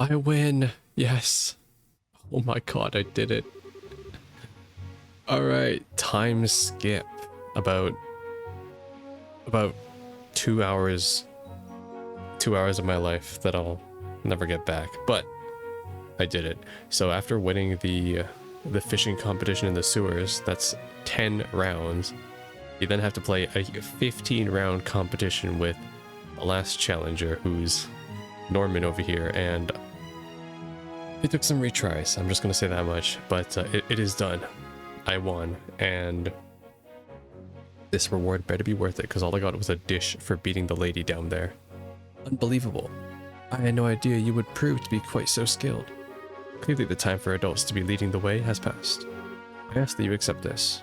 I win. Yes. Oh my god, I did it. Alright, time skip. About 2 hours. 2 hours of my life that I'll never get back. But I did it. So after winning the fishing competition in the sewers, that's 10 rounds. You then have to play a 15-round competition with the last challenger, who's Norman over here, and it took some retries. I'm just gonna say that much, but it is done. I won, and this reward better be worth it, because all I got was a dish for beating the lady down there. Unbelievable. I had no idea you would prove to be quite so skilled. Clearly the time for adults to be leading the way has passed. I ask that you accept this.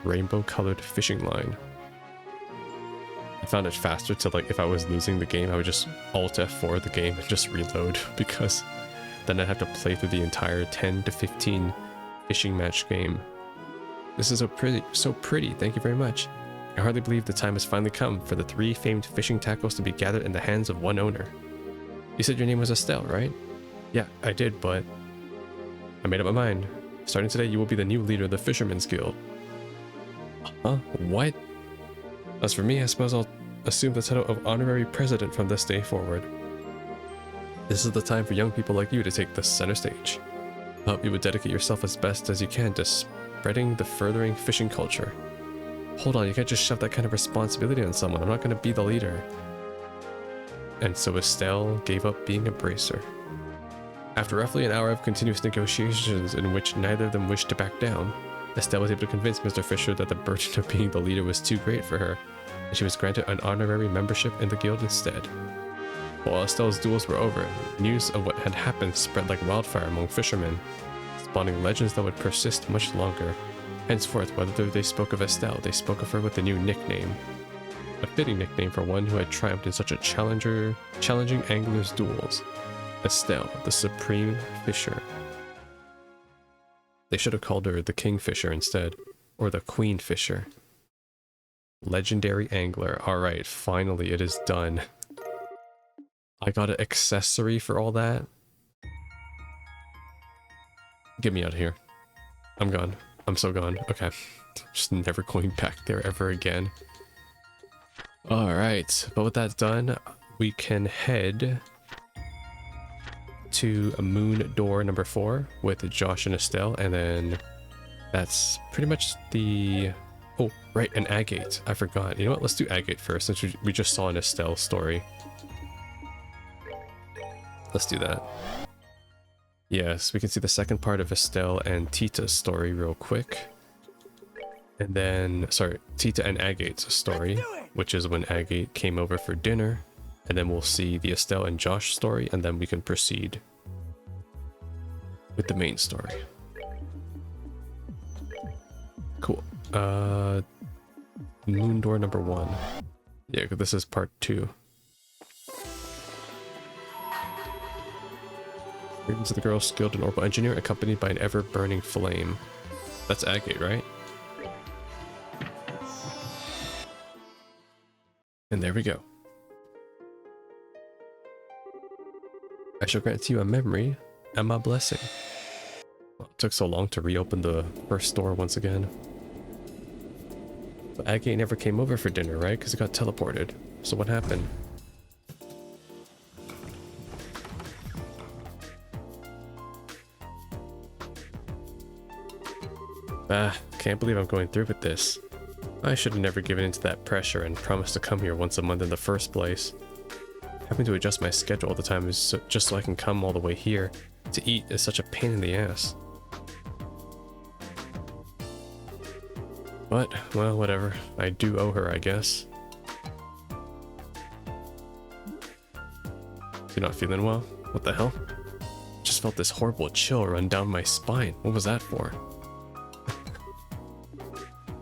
Rainbow-colored fishing line. I found it faster to, like, if I was losing the game, I would just Alt F4 the game and just reload, because then I'd have to play through the entire 10 to 15 fishing match game. This is so pretty, thank you very much. I hardly believe the time has finally come for the 3 famed fishing tackles to be gathered in the hands of one owner. You said your name was Estelle, right? Yeah, I did, but I made up my mind. Starting today, you will be the new leader of the Fisherman's Guild. Huh? What? As for me, I suppose I'll assume the title of honorary president from this day forward. This is the time for young people like you to take the center stage. I hope you would dedicate yourself as best as you can to spreading the furthering fishing culture. Hold on, you can't just shove that kind of responsibility on someone. I'm not going to be the leader. And so Estelle gave up being a bracer. After roughly an hour of continuous negotiations in which neither of them wished to back down, Estelle was able to convince Mr. Fisher that the burden of being the leader was too great for her, and she was granted an honorary membership in the guild instead. While Estelle's duels were over, news of what had happened spread like wildfire among fishermen, spawning legends that would persist much longer. Henceforth, whether they spoke of Estelle, they spoke of her with a new nickname. A fitting nickname for one who had triumphed in such a challenging angler's duels. Estelle, the Supreme Fisher. They should have called her the Kingfisher instead, or the Queen Fisher. Legendary angler. Alright, finally it is done. I got an accessory for all that. Get me out of here. I'm gone. I'm so gone. Okay. Just never going back there ever again. Alright, but with that done, we can head to a moon door number 4 with Josh and Estelle, and then that's pretty much the... Oh, right, an Agate. I forgot. You know what? Let's do Agate first, since we just saw an Estelle story. Let's do that. Yes, we can see the second part of Estelle and Tita's story real quick. And then, sorry, Tita and Agate's story, which is when Agate came over for dinner. And then we'll see the Estelle and Josh story, and then we can proceed with the main story. Cool. Moon door number 1. Yeah, this is part 2. Greetings to the girl skilled in orbital engineer, accompanied by an ever-burning flame. That's Agate, right? And there we go. I shall grant to you a memory and my blessing. Well, it took so long to reopen the first door once again. But Agate never came over for dinner, right? Because it got teleported. So what happened? Ah, can't believe I'm going through with this. I should have never given in to that pressure and promised to come here once a month in the first place. Having to adjust my schedule all the time is just so I can come all the way here to eat is such a pain in the ass. But, well, whatever. I do owe her, I guess. You're not feeling well? What the hell? Just felt this horrible chill run down my spine. What was that for?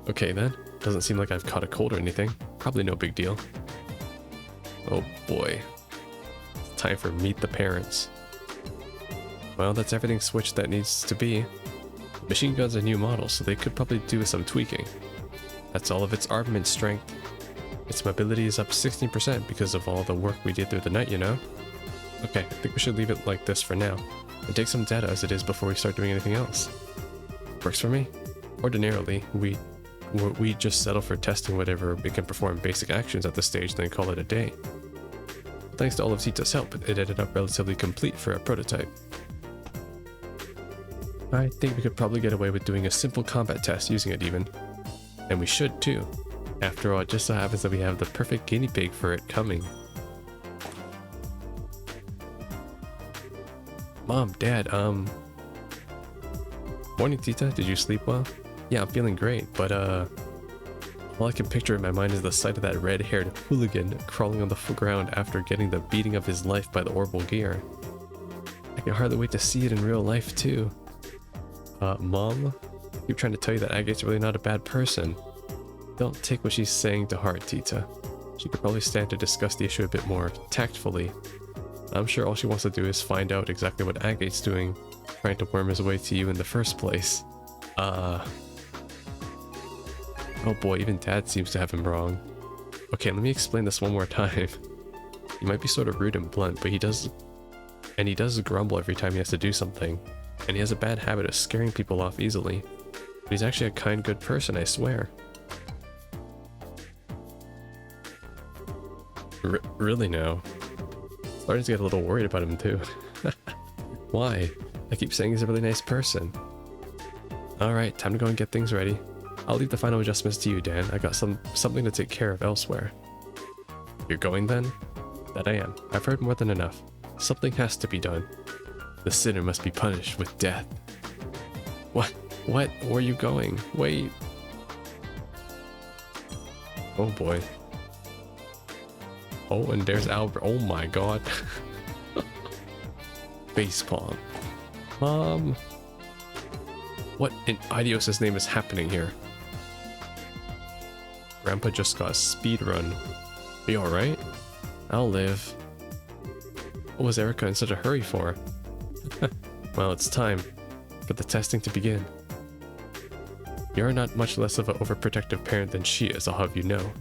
Okay then. Doesn't seem like I've caught a cold or anything. Probably no big deal. Oh boy. It's time for Meet the Parents. Well, that's everything switched that needs to be. Machine gun's a new model, so they could probably do some tweaking. That's all of its armament strength. Its mobility is up 16% because of all the work we did through the night, you know? Okay, I think we should leave it like this for now, and take some data as it is before we start doing anything else. Works for me. Ordinarily, we just settle for testing whatever it can perform basic actions at this stage, then call it a day. Thanks to all of Sita's help, it ended up relatively complete for a prototype. I think we could probably get away with doing a simple combat test using it even. And we should too. After all, it just so happens that we have the perfect guinea pig for it coming. Mom, Dad, Morning, Tita. Did you sleep well? Yeah, I'm feeling great, but all I can picture in my mind is the sight of that red-haired hooligan crawling on the ground after getting the beating of his life by the orbital gear. I can hardly wait to see it in real life too. Mom? I keep trying to tell you that Agate's really not a bad person. Don't take what she's saying to heart, Tita. She could probably stand to discuss the issue a bit more tactfully. I'm sure all she wants to do is find out exactly what Agate's doing, trying to worm his way to you in the first place. Oh boy, even Dad seems to have him wrong. Okay, let me explain this one more time. He might be sort of rude and blunt, but he does grumble every time he has to do something, and he has a bad habit of scaring people off easily. But he's actually a kind, good person, I swear. Really now? Starting to get a little worried about him too. Why? I keep saying he's a really nice person. Alright, time to go and get things ready. I'll leave the final adjustments to you, Dan. I got something to take care of elsewhere. You're going then? That I am. I've heard more than enough. Something has to be done. The sinner must be punished with death. What? What? Where are you going? Wait. Oh boy. Oh, and there's Albert. Oh my god. Facepalm. Mom. What in Idios' name is happening here? Grandpa just got a speed run. Are you alright? I'll live. What was Erica in such a hurry for? Well, it's time for the testing to begin. You're not much less of an overprotective parent than she is, I'll have you know.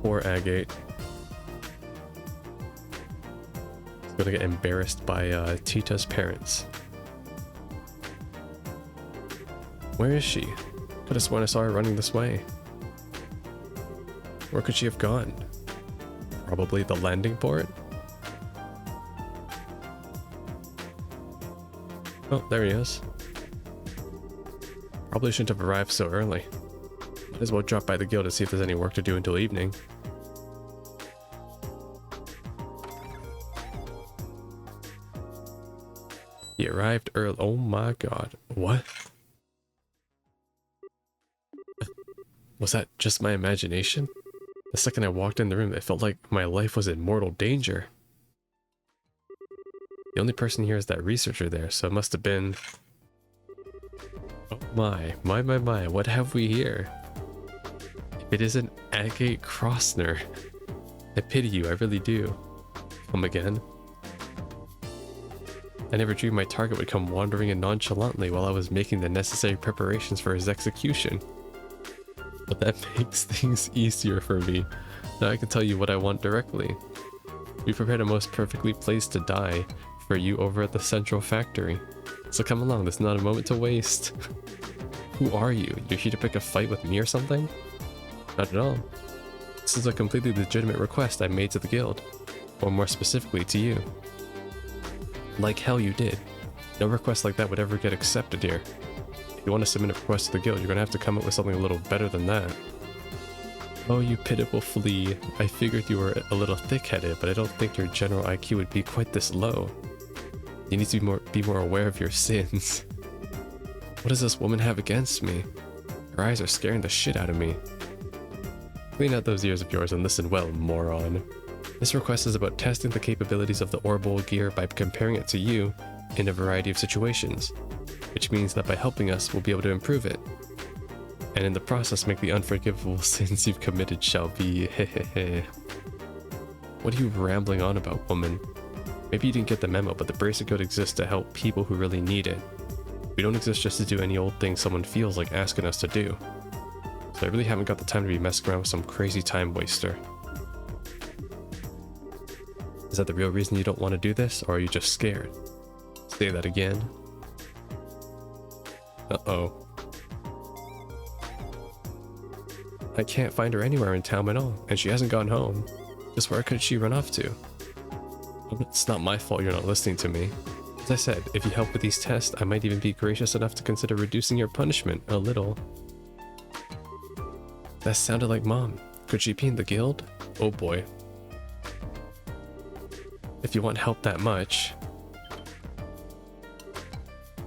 Poor Agate. He's gonna get embarrassed by Tita's parents. Where is she? Could have sworn I saw her running this way. Where could she have gone? Probably the landing port? Oh, there he is. Probably shouldn't have arrived so early. Might as well drop by the guild to see if there's any work to do until evening. He arrived early. Oh my god. What? Was that just my imagination? The second I walked in the room, it felt like my life was in mortal danger. The only person here is that researcher there, so it must have been... Oh my, what have we here? If it isn't Agate Crossner. I pity you, I really do. Come again? I never dreamed my target would come wandering in nonchalantly while I was making the necessary preparations for his execution. But that makes things easier for me. Now I can tell you what I want directly. We prepared a most perfectly placed to die for you over at the central factory. So come along, there's not a moment to waste. Who are you? You're here to pick a fight with me or something? Not at all. This is a completely legitimate request I made to the guild. Or more specifically to you. Like hell you did. No request like that would ever get accepted here. If you want to submit a request to the guild, you're going to have to come up with something a little better than that. Oh, you pitiful flea. I figured you were a little thick-headed, but I don't think your general IQ would be quite this low. You need to be more aware of your sins. What does this woman have against me? Her eyes are scaring the shit out of me. Clean out those ears of yours and listen well, moron. This request is about testing the capabilities of the orbital gear by comparing it to you in a variety of situations, which means that by helping us, we'll be able to improve it. And in the process, make the unforgivable sins you've committed shall be hehehe. What are you rambling on about, woman? Maybe you didn't get the memo, but the bracelet code exists to help people who really need it. We don't exist just to do any old thing someone feels like asking us to do. So I really haven't got the time to be messing around with some crazy time waster. Is that the real reason you don't want to do this, or are you just scared? Say that again. Uh-oh. I can't find her anywhere in town at all, and she hasn't gone home. Just where could she run off to? It's not my fault you're not listening to me. As I said, if you help with these tests, I might even be gracious enough to consider reducing your punishment a little. That sounded like Mom. Could she be in the guild? Oh boy. If you want help that much...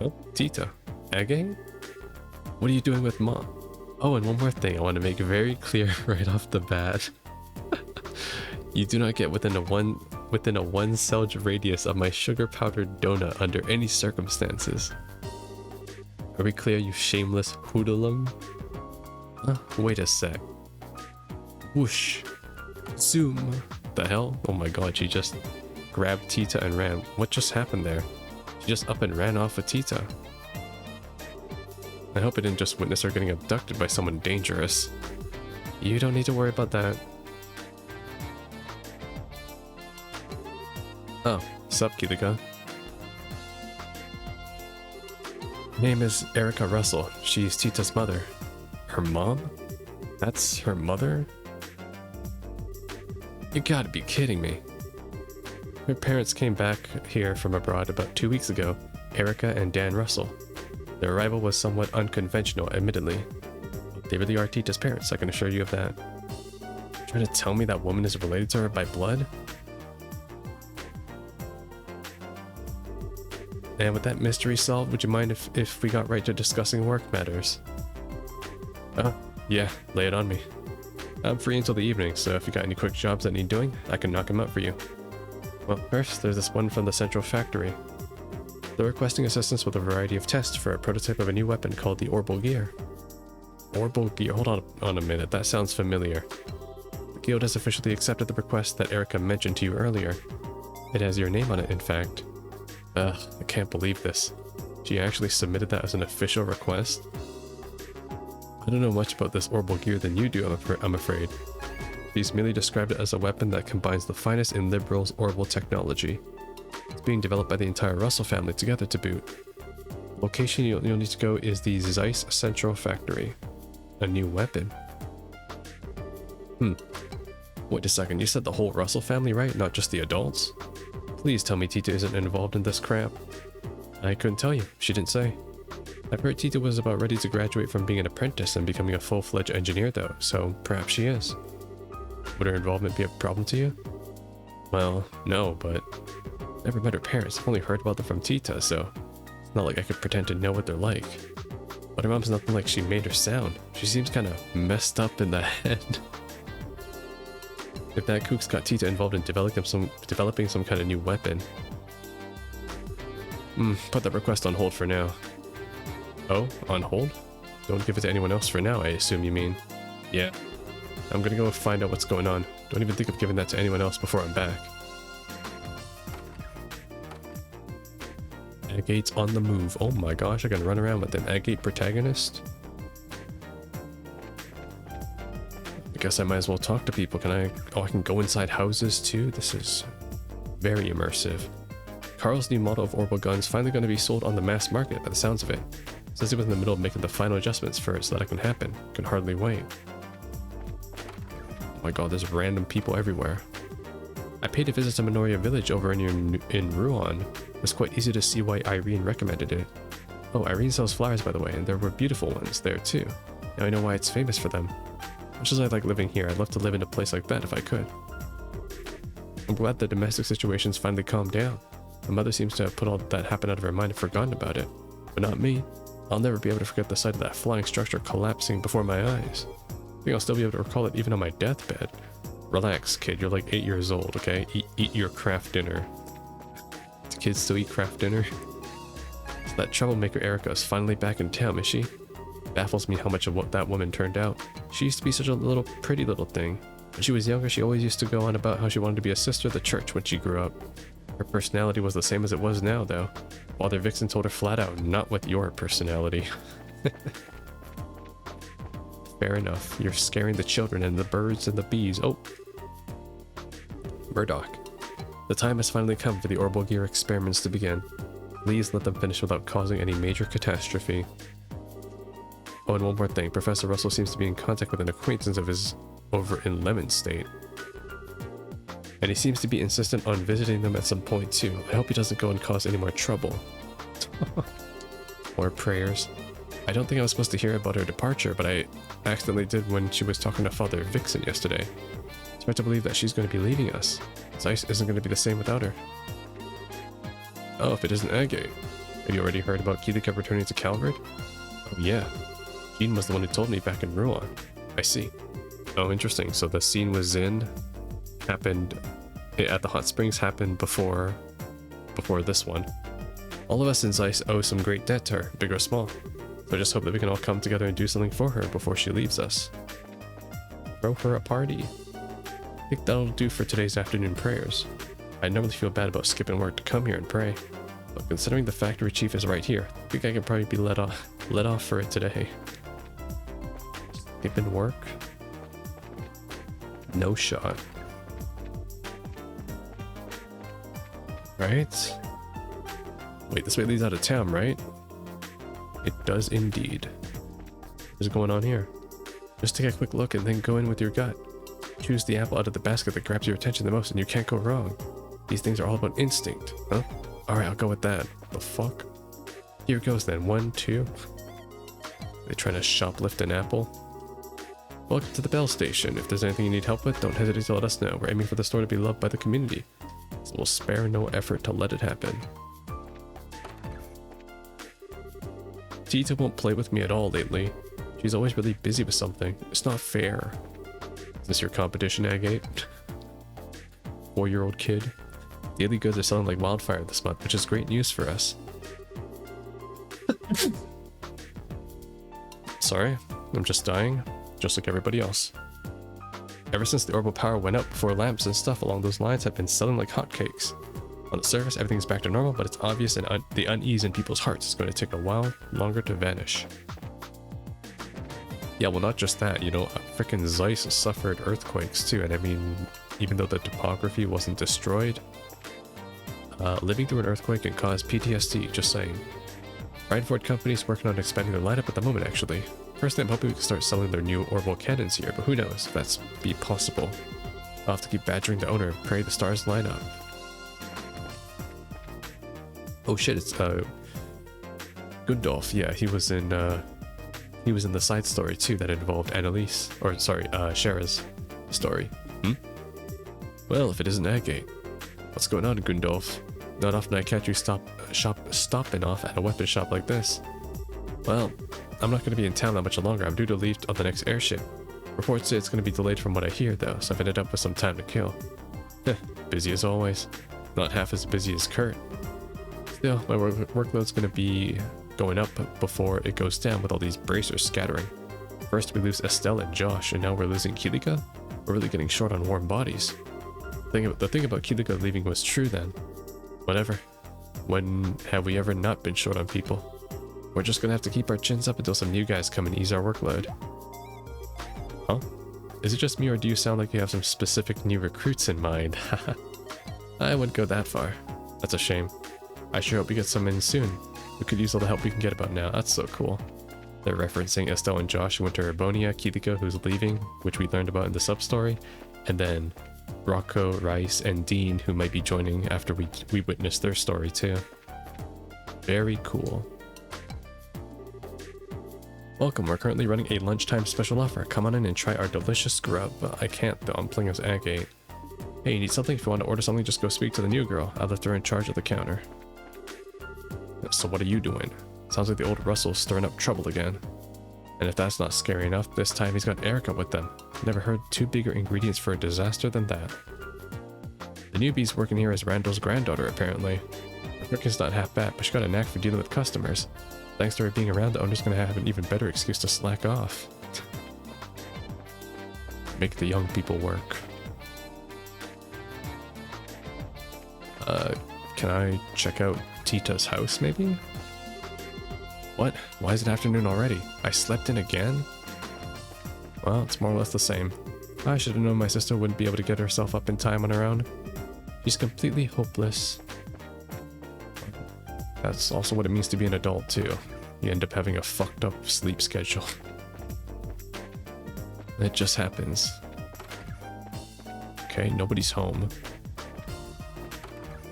Oh, Tita. Agate? What are you doing with Mom? Oh, and one more thing I want to make very clear right off the bat. You do not get within a one cell radius of my sugar powdered donut under any circumstances. Are we clear, you shameless hoodlum? Wait a sec. Whoosh. Zoom. The hell? Oh my god, she just grabbed Tita and ran. What just happened there? She just up and ran off with Tita. I hope I didn't just witness her getting abducted by someone dangerous. You don't need to worry about that. Oh, sup, Kilika. Her name is Erica Russell. She's Tita's mother. Her mom? That's her mother? You gotta be kidding me. Her parents came back here from abroad about 2 weeks ago, Erica and Dan Russell. Their arrival was somewhat unconventional, admittedly. They really are Tita's parents, I can assure you of that. Trying to tell me that woman is related to her by blood? And with that mystery solved, would you mind if we got right to discussing work matters? Yeah, lay it on me. I'm free until the evening, so if you got any quick jobs that need doing, I can knock them out for you. Well, first, there's this one from the central factory. They're requesting assistance with a variety of tests for a prototype of a new weapon called the Orbital Gear. Orbital Gear? Hold on a minute, that sounds familiar. The guild has officially accepted the request that Erica mentioned to you earlier. It has your name on it, in fact. Ugh, I can't believe this. She actually submitted that as an official request? I don't know much about this Orbital Gear than you do, I'm afraid. She's merely described it as a weapon that combines the finest in Liberal's orbital technology. It's being developed by the entire Russell family together to boot. The location you'll need to go is the Zeiss Central Factory. A new weapon? Wait a second, you said the whole Russell family, right? Not just the adults? Please tell me Tita isn't involved in this crap. I couldn't tell you, she didn't say. I've heard Tita was about ready to graduate from being an apprentice and becoming a full-fledged engineer though, so perhaps she is. Would her involvement be a problem to you? Well, no, but never met her parents. I've only heard about them from Tita, so it's not like I could pretend to know what they're like. But her mom's nothing like she made her sound. She seems kind of messed up in the head. If that kook's got Tita involved in developing some kind of new weapon. Put that request on hold for now. Oh, on hold? Don't give it to anyone else for now, I assume you mean. Yeah. I'm gonna go find out what's going on. Don't even think of giving that to anyone else before I'm back. Agate's on the move. Oh my gosh, I can run around with an Agate protagonist? I guess I might as well talk to people. Can I... Oh, I can go inside houses too? This is very immersive. Carl's new model of orbital gun is finally going to be sold on the mass market by the sounds of it. Says he was in the middle of making the final adjustments for it so that it can happen. Can hardly wait. Oh my god, there's random people everywhere. I paid a visit to Minoria Village over in Rouen. It was quite easy to see why Irene recommended it. Oh, Irene sells flowers, by the way, and there were beautiful ones there too. Now I know why it's famous for them. Much as I like living here, I'd love to live in a place like that if I could. I'm glad the domestic situation's finally calmed down. My mother seems to have put all that happened out of her mind and forgotten about it. But not me. I'll never be able to forget the sight of that flying structure collapsing before my eyes. I think I'll still be able to recall it even on my deathbed. Relax, kid, you're like 8 years old, okay? Eat your craft dinner. Do kids still eat craft dinner? So that troublemaker Erica is finally back in town, is she? Baffles me how much of what that woman turned out. She used to be such a pretty little thing. When she was younger, she always used to go on about how she wanted to be a sister of the church when she grew up. Her personality was the same as it was now, though. Father Vixen told her flat out, not with your personality. Fair enough. You're scaring the children and the birds and the bees. Oh. Murdoch. The time has finally come for the orbital gear experiments to begin. Please let them finish without causing any major catastrophe. Oh, and one more thing. Professor Russell seems to be in contact with an acquaintance of his over in Lemon State. And he seems to be insistent on visiting them at some point too. I hope he doesn't go and cause any more trouble. More prayers. I don't think I was supposed to hear about her departure, but I accidentally did when she was talking to Father Vixen yesterday. It's hard to believe that she's going to be leaving us. Zeiss isn't going to be the same without her. Oh, if it isn't Agate. Have you already heard about Keelika returning to Calvert? Oh yeah. Jean was the one who told me back in Rouen. I see. Oh, interesting. So the scene with Zin happened at the hot springs happened before this one. All of us in Zeiss owe some great debt to her, big or small. So I just hope that we can all come together and do something for her before she leaves us. Throw her a party. I think that'll do for today's afternoon prayers. I normally feel bad about skipping work to come here and pray, but considering the factory chief is right here, I think I can probably be let off for it today. Skipping work? No shot. Right? Wait, this way leads out of town, right? It does indeed. What's going on here? Just take a quick look and then go in with your gut. Choose the apple out of the basket that grabs your attention the most and you can't go wrong. These things are all about instinct, huh? Alright, I'll go with that. The fuck? Here goes then. 1, 2. They trying to shoplift an apple? Welcome to the Bell Station. If there's anything you need help with, don't hesitate to let us know. We're aiming for the store to be loved by the community, so we'll spare no effort to let it happen. Tita won't play with me at all lately. She's always really busy with something. It's not fair. Is this your competition, Agate? 4-year-old kid. Daily goods are selling like wildfire this month, which is great news for us. Sorry, I'm just dying, just like everybody else. Ever since the orbital power went up before, lamps and stuff along those lines have been selling like hotcakes. On the surface, everything's back to normal, but it's obvious and the unease in people's hearts is going to take a while longer to vanish. Yeah, well, not just that, you know, frickin' Zeiss suffered earthquakes too, and I mean, even though the topography wasn't destroyed, living through an earthquake can cause PTSD, just saying. Rhineford Company's working on expanding their lineup at the moment, actually. Personally, I'm hoping we can start selling their new orbital cannons here, but who knows if that's be possible. I'll have to keep badgering the owner and pray the stars line up. Oh shit, it's Gundolf. Yeah, he was in the side story too that involved Annalise, or sorry, Shara's story. Well, if it isn't Agate. What's going on, Gundolf? Not often I catch you stopping off at a weapon shop like this. Well, I'm not going to be in town that much longer. I'm due to leave on the next airship. Reports say it's going to be delayed from what I hear though, so I've ended up with some time to kill. Busy as always. Not half as busy as Kurt. Still, my workload's going to be going up before it goes down with all these bracers scattering. First we lose Estelle and Josh, and now we're losing Keelika? We're really getting short on warm bodies. The thing about Keelika leaving was true then. Whatever. When have we ever not been short on people? We're just gonna have to keep our chins up until some new guys come and ease our workload. Huh? Is it just me, or do you sound like you have some specific new recruits in mind? Haha. I wouldn't go that far. That's a shame. I sure hope we get some in soon. We could use all the help we can get about now. That's so cool. They're referencing Estelle and Josh who went to Urbonia, Keelika who's leaving, which we learned about in the sub-story, and then Rocco, Rice, and Dean who might be joining after we witnessed their story too. Very cool. Welcome, we're currently running a lunchtime special offer. Come on in and try our delicious grub. I can't though, I'm playing as Agate. Hey, you need something? If you want to order something, just go speak to the new girl. I left her in charge of the counter. So what are you doing? Sounds like the old Russell's stirring up trouble again. And if that's not scary enough, this time he's got Erica with them. Never heard two bigger ingredients for a disaster than that. The newbie's working here as Randall's granddaughter, apparently. Her cooking's not half bad, but she got a knack for dealing with customers. Thanks to her being around, the owner's gonna have an even better excuse to slack off. Make the young people work. Can I check out Tita's house, maybe? What? Why is it afternoon already? I slept in again? Well, it's more or less the same. I should have known my sister wouldn't be able to get herself up in time on her own. She's completely hopeless. That's also what it means to be an adult, too. You end up having a fucked up sleep schedule. It just happens. Okay, nobody's home.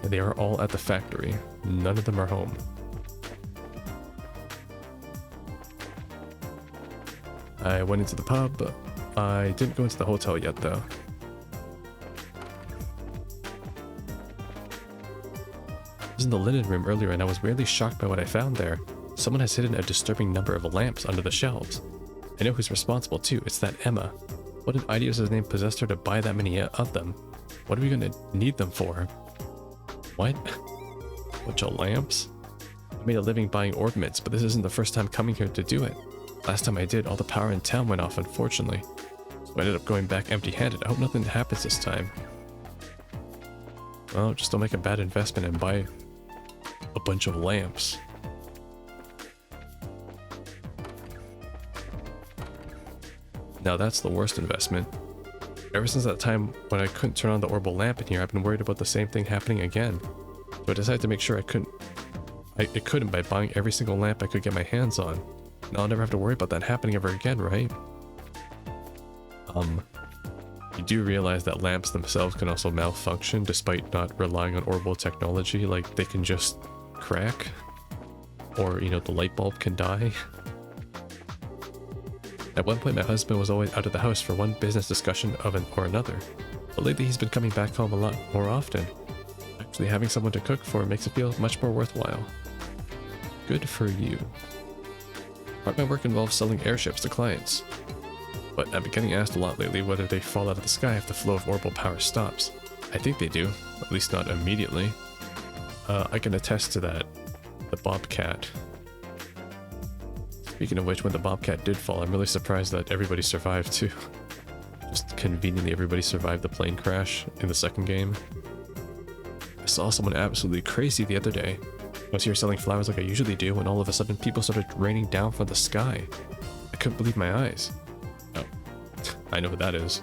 They are all at the factory. None of them are home. I went into the pub. I didn't go into the hotel yet, though. I was in the linen room earlier and I was really shocked by what I found there. Someone has hidden a disturbing number of lamps under the shelves. I know who's responsible too, it's that Emma. What an Idios' name possessed her to buy that many of them? What are we gonna need them for? What? Bunch of lamps? I made a living buying ornaments, but this isn't the first time coming here to do it. Last time I did, all the power in town went off, unfortunately. So I ended up going back empty-handed. I hope nothing happens this time. Well, just don't make a bad investment and buy a bunch of lamps. Now that's the worst investment. Ever since that time when I couldn't turn on the orbital lamp in here, I've been worried about the same thing happening again. So I decided to make sure I couldn't by buying every single lamp I could get my hands on. Now I'll never have to worry about that happening ever again, right? You do realize that lamps themselves can also malfunction despite not relying on orbital technology, like they can just crack, or you know, the light bulb can die. At one point my husband was always out of the house for one business discussion or another, but lately he's been coming back home a lot more often. Actually having someone to cook for makes it feel much more worthwhile. Good for you. Part of my work involves selling airships to clients, but I've been getting asked a lot lately whether they fall out of the sky if the flow of orbital power stops. I think they do, at least not immediately. I can attest to that. The Bobcat. Speaking of which, when the Bobcat did fall, I'm really surprised that everybody survived too. Just conveniently everybody survived the plane crash in the second game. I saw someone absolutely crazy the other day. I was here selling flowers like I usually do when all of a sudden people started raining down from the sky. I couldn't believe my eyes. Oh, I know who that is.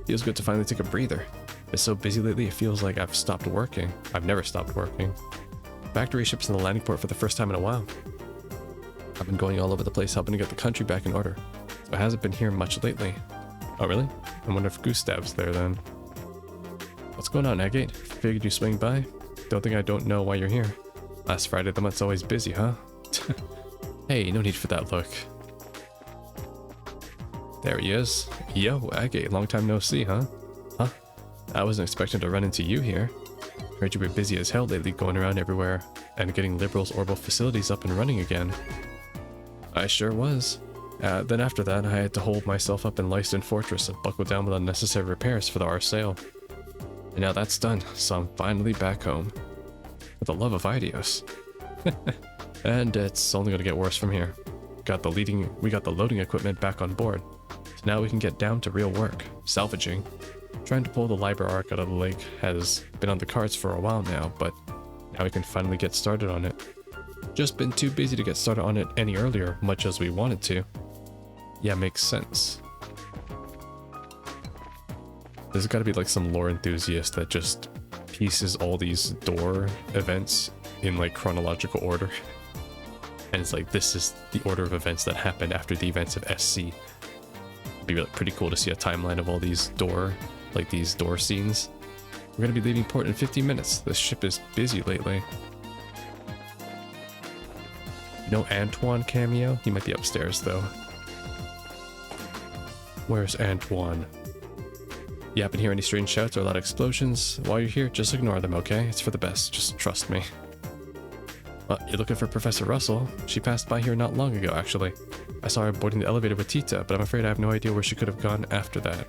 Feels good to finally take a breather. Been so busy lately it feels like I've stopped working. I've never stopped working. Factory ships in the landing port for the first time in a while. I've been going all over the place helping to get the country back in order. So it hasn't been here much lately. Oh really? I wonder if Gustav's there then. What's going on, Agate? Figured you swing by? Don't think I don't know why you're here. Last Friday the month's always busy, huh? Hey, no need for that look. There he is. Yo, Agate, long time no see, huh? Huh? I wasn't expecting to run into you here. Heard you were busy as hell lately going around everywhere and getting Liberal's orbital facilities up and running again. I sure was. Then after that, I had to hold myself up in Leiston Fortress and buckle down with unnecessary repairs for the Arsail. And now that's done, so I'm finally back home. With the love of Idios. And it's only going to get worse from here. We got the loading equipment back on board. So now we can get down to real work, salvaging. Trying to pull the Liber Arc out of the lake has been on the cards for a while now, but now we can finally get started on it. Just been too busy to get started on it any earlier, much as we wanted to. Yeah, makes sense. There's gotta be like some lore enthusiast that just pieces all these door events in like chronological order. And it's like, this is the order of events that happened after the events of SC. It'd be really pretty cool to see a timeline of all these door scenes. We're gonna be leaving port in 15 minutes. This ship is busy lately. No Antoine cameo? He might be upstairs though. Where's Antoine? You happen to hear any strange shouts or loud explosions? While you're here, just ignore them, okay? It's for the best, just trust me. You're looking for Professor Russell? She passed by here not long ago, actually. I saw her boarding the elevator with Tita, but I'm afraid I have no idea where she could have gone after that.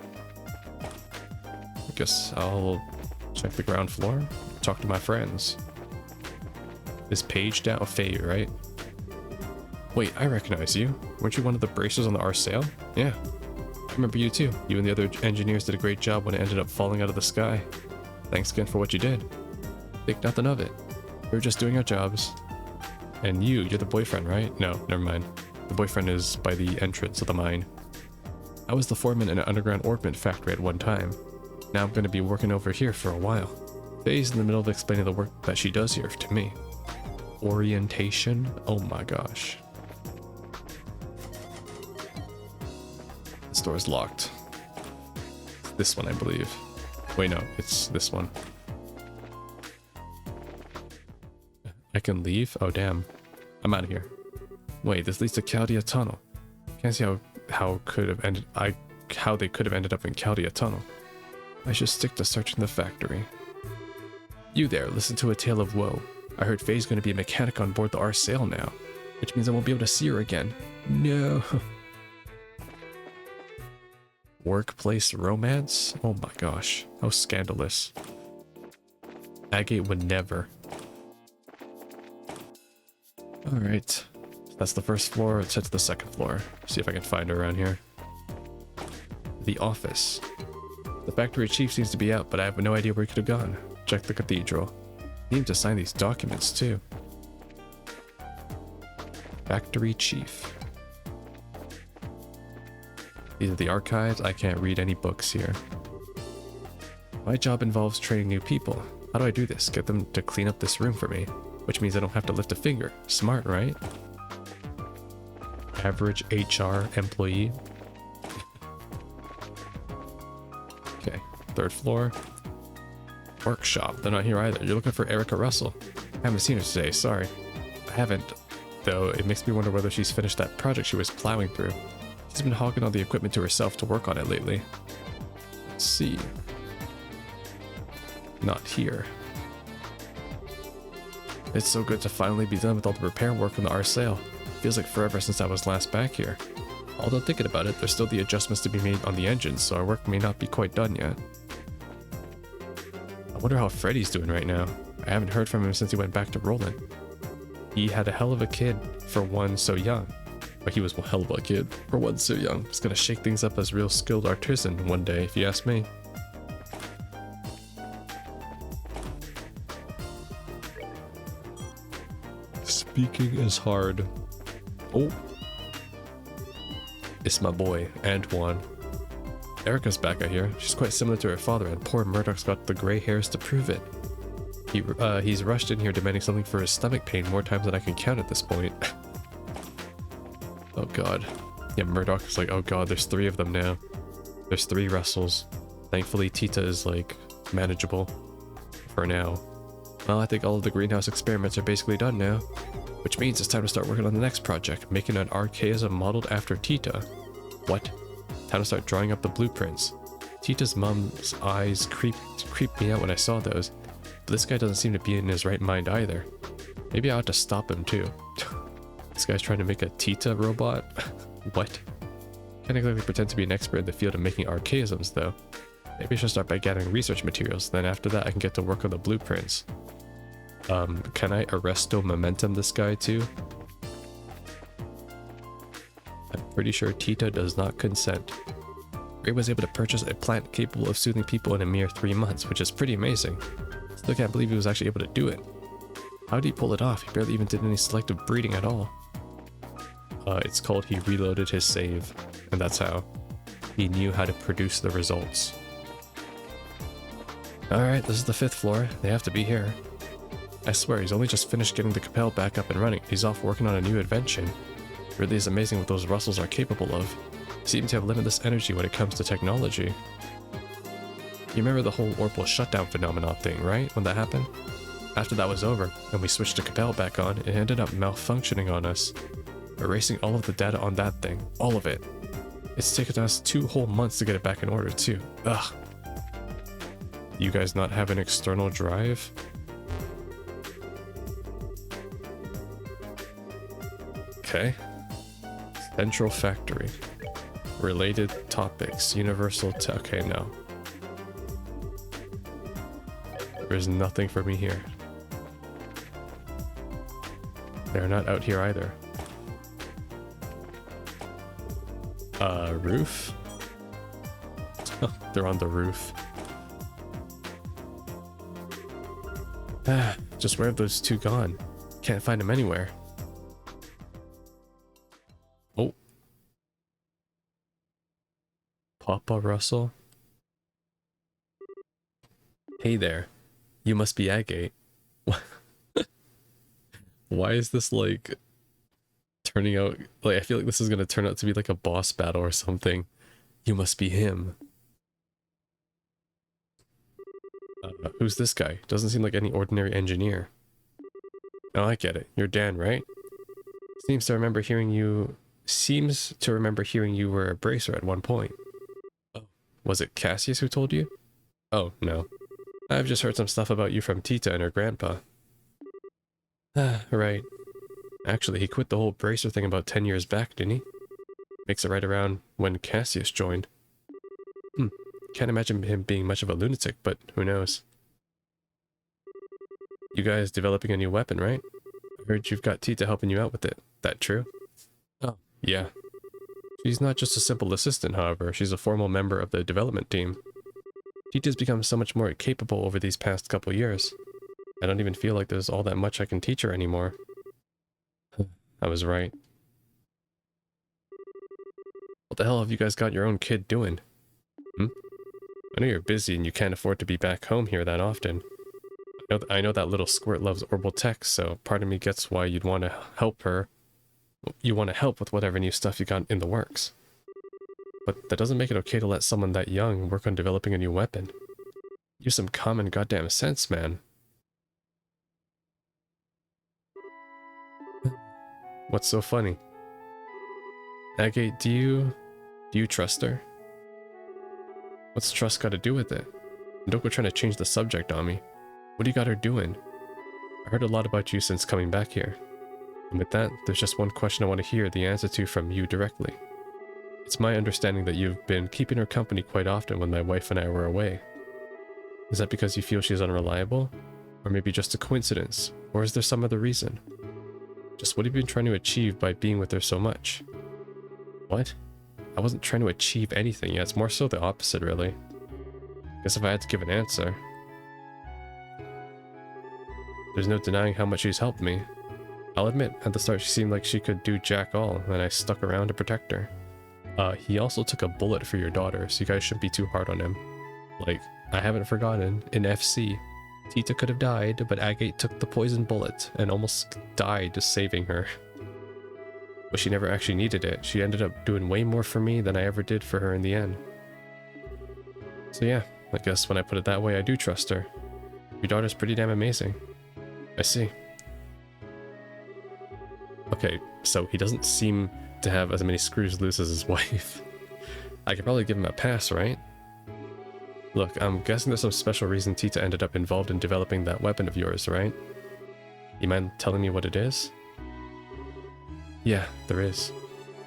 I guess I'll check the ground floor, talk to my friends. Is Paige down? Faye, right? Wait, I recognize you. Weren't you one of the bracers on the Arsail? Yeah. I remember you too. You and the other engineers did a great job when it ended up falling out of the sky. Thanks again for what you did. Think nothing of it. We were just doing our jobs. And you're the boyfriend, right? No, never mind. The boyfriend is by the entrance of the mine. I was the foreman in an underground ornament factory at one time. Now I'm going to be working over here for a while. Faye's in the middle of explaining the work that she does here to me. Orientation? Oh my gosh. This door is locked. This one, I believe. Wait, no, it's this one. I can leave? Oh, damn. I'm out of here. Wait, this leads to Chaldea Tunnel. Can't see how they could have ended up in Chaldea Tunnel. I should stick to searching the factory. You there, listen to a tale of woe. I heard Faye's going to be a mechanic on board the R sail now, which means I won't be able to see her again. No. Workplace romance? Oh my gosh, how scandalous. Agate would never. Alright, that's the first floor. Let's head to the second floor. See if I can find her around here. The office. The factory chief seems to be out, but I have no idea where he could have gone. Check the cathedral. He needs to sign these documents too. Factory chief. These are the archives. I can't read any books here. My job involves training new people. How do I do this? Get them to clean up this room for me, which means I don't have to lift a finger. Smart, right? Average HR employee. Okay, third floor. Workshop. They're not here either. You're looking for Erica Russell. I haven't seen her today, sorry. I haven't, though it makes me wonder whether she's finished that project she was plowing through. She's been hogging all the equipment to herself to work on it lately. Let's see. Not here. It's so good to finally be done with all the repair work on the R sail. Feels like forever since I was last back here. Although thinking about it, there's still the adjustments to be made on the engines, so our work may not be quite done yet. I wonder how Freddy's doing right now. I haven't heard from him since he went back to Roland. He had a hell of a kid for one so young. But he was a hell of a kid for one so young. He's gonna shake things up as real skilled artisan one day, if you ask me. Speaking is hard. Oh. It's my boy, Antoine. Erica's back out here. She's quite similar to her father, and poor Murdoch's got the gray hairs to prove it. He's rushed in here demanding something for his stomach pain more times than I can count at this point. Oh god. Yeah, Murdoch is like, oh god, there's 3 of them now. There's 3 Russells. Thankfully, Tita is, like, manageable. For now. Well, I think all of the greenhouse experiments are basically done now. Which means it's time to start working on the next project, making an archaism modeled after Tita. What? Time to start drawing up the blueprints. Tita's mom's eyes creeped me out when I saw those. But this guy doesn't seem to be in his right mind either. Maybe I ought to stop him too. This guy's trying to make a Tita robot? What? Can't exactly pretend to be an expert in the field of making archaisms though. Maybe I should start by gathering research materials, then after that I can get to work on the blueprints. Can I arresto momentum this guy too? I'm pretty sure Tita does not consent. Ray was able to purchase a plant capable of soothing people in a mere 3 months, which is pretty amazing. Still can't believe he was actually able to do it. How did he pull it off? He barely even did any selective breeding at all. It's called he reloaded his save, and that's how. He knew how to produce the results. Alright, this is the 5th floor. They have to be here. I swear, he's only just finished getting the Capel back up and running. He's off working on a new invention. It really is amazing what those Russells are capable of. They seem to have limitless energy when it comes to technology. You remember the whole Orbital shutdown phenomenon thing, right? When that happened? After that was over, and we switched the Capel back on, it ended up malfunctioning on us. Erasing all of the data on that thing. All of it. It's taken us 2 whole months to get it back in order, too. Ugh. You guys not have an external drive? Okay. Central factory. Related topics. Universal okay, no. There's nothing for me here. They're not out here either. Roof? They're on the roof. Just where have those 2 gone? Can't find them anywhere. Oh. Papa Russell? Hey there. You must be Agate. Why is this like turning out like I feel like this is gonna turn out to be like a boss battle or something. You must be him. Who's this guy? Doesn't seem like any ordinary engineer. Oh, I get it. You're Dan, right? Seems to remember hearing you were a bracer at one point. Oh. Was it Cassius who told you? Oh, no. I've just heard some stuff about you from Tita and her grandpa. Ah, right. Actually, he quit the whole bracer thing about 10 years back, didn't he? Makes it right around when Cassius joined. Can't imagine him being much of a lunatic, but who knows. You guys developing a new weapon, right? I heard you've got Tita helping you out with it. That true? Oh, yeah. She's not just a simple assistant, however. She's a formal member of the development team. Tita's become so much more capable over these past couple years. I don't even feel like there's all that much I can teach her anymore. I was right. What the hell have you guys got your own kid doing? I know you're busy and you can't afford to be back home here that often. I know that little squirt loves orbital tech, so part of me gets why you'd want to help her. You want to help with whatever new stuff you got in the works. But that doesn't make it okay to let someone that young work on developing a new weapon. Use some common goddamn sense, man. What's so funny? Agate, do you trust her? What's trust got to do with it? And don't go trying to change the subject on me. What do you got her doing? I heard a lot about you since coming back here. And with that, there's just one question I want to hear the answer to from you directly. It's my understanding that you've been keeping her company quite often when my wife and I were away. Is that because you feel she's unreliable? Or maybe just a coincidence? Or is there some other reason? Just what have you been trying to achieve by being with her so much? What? I wasn't trying to achieve anything yet. It's more so the opposite, really. Guess if I had to give an answer... There's no denying how much she's helped me. I'll admit, at the start she seemed like she could do jack all, and I stuck around to protect her. He also took a bullet for your daughter, so you guys shouldn't be too hard on him. Like, I haven't forgotten, in FC, Tita could have died, but Agate took the poison bullet and almost died just saving her. But she never actually needed it. She ended up doing way more for me than I ever did for her in the end. So yeah, I guess when I put it that way, I do trust her. Your daughter's pretty damn amazing. I see. Okay, so he doesn't seem to have as many screws loose as his wife. I could probably give him a pass, right? Look, I'm guessing there's some special reason Tita ended up involved in developing that weapon of yours, right? You mind telling me what it is? Yeah, there is.